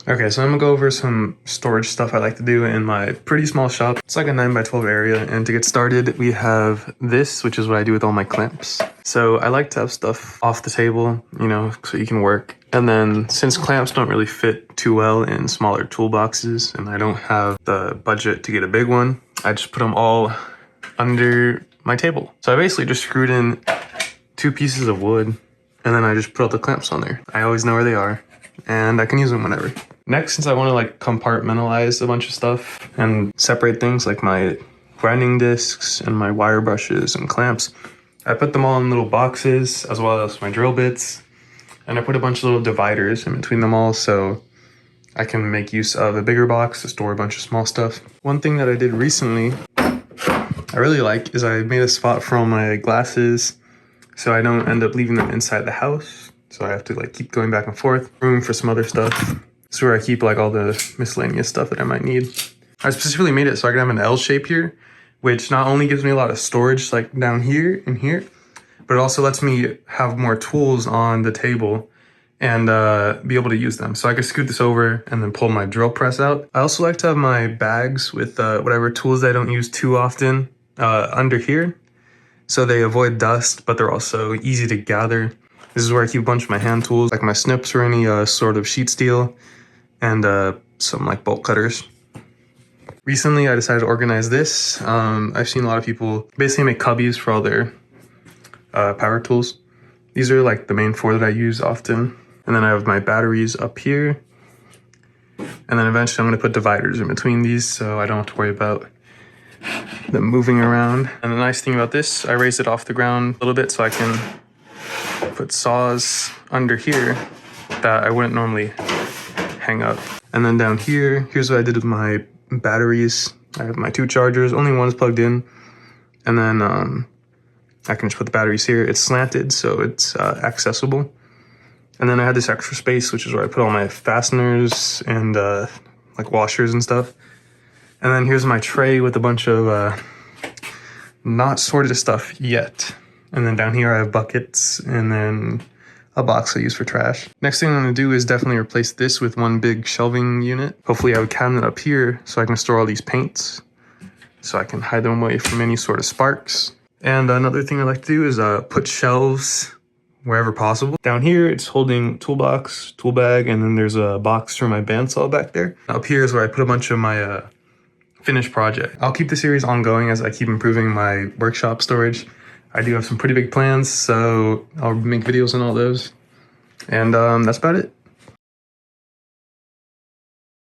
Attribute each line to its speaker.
Speaker 1: Okay, so I'm gonna go over some storage stuff I like to do in my pretty small shop. It's like a 9 by 12 area, and to get started, we have this, which is what I do with all my clamps. So I like to have stuff off the table, you know, so you can work. And then since clamps don't really fit too well in smaller toolboxes, and I don't have the budget to get a big one, I just put them all under my table. So I basically just screwed in 2 pieces of wood, and then I just put all the clamps on there. I always know where they are, and I can use them whenever. Next, since I want to like compartmentalize a bunch of stuff and separate things like my grinding discs and my wire brushes and clamps, I put them all in little boxes as well as my drill bits. And I put a bunch of little dividers in between them all so I can make use of a bigger box to store a bunch of small stuff. One thing that I did recently I really like is I made a spot for all my glasses so I don't end up leaving them inside the house. So I have to like keep going back and forth. Room for some other stuff. This is where I keep like all the miscellaneous stuff that I might need. I specifically made it so I can have an L shape here, which not only gives me a lot of storage like down here and here, but it also lets me have more tools on the table and be able to use them. So I can scoot this over and then pull my drill press out. I also like to have my bags with whatever tools I don't use too often under here. So they avoid dust, but they're also easy to gather. This is where I keep a bunch of my hand tools, like my snips or any sort of sheet steel, and some like bolt cutters. Recently, I decided to organize this. I've seen a lot of people basically make cubbies for all their power tools. These are like the main 4 that I use often. And then I have my batteries up here. And then eventually I'm gonna put dividers in between these so I don't have to worry about them moving around. And the nice thing about this, I raised it off the ground a little bit so I can put saws under here that I wouldn't normally hang up. And then down here, here's what I did with my batteries. I have my 2 chargers, only one's plugged in. And then I can just put the batteries here. It's slanted, so it's accessible. And then I had this extra space, which is where I put all my fasteners and like washers and stuff. And then here's my tray with a bunch of not sorted stuff yet. And then down here I have buckets and then a box I use for trash. Next thing I'm gonna do is definitely replace this with one big shelving unit. Hopefully I have a cabinet up here so I can store all these paints so I can hide them away from any sort of sparks. And another thing I like to do is put shelves wherever possible. Down here it's holding toolbox, tool bag, and then there's a box for my bandsaw back there. Up here is where I put a bunch of my finished project. I'll keep the series ongoing as I keep improving my workshop storage. I do have some pretty big plans, so I'll make videos on all those. And that's about it.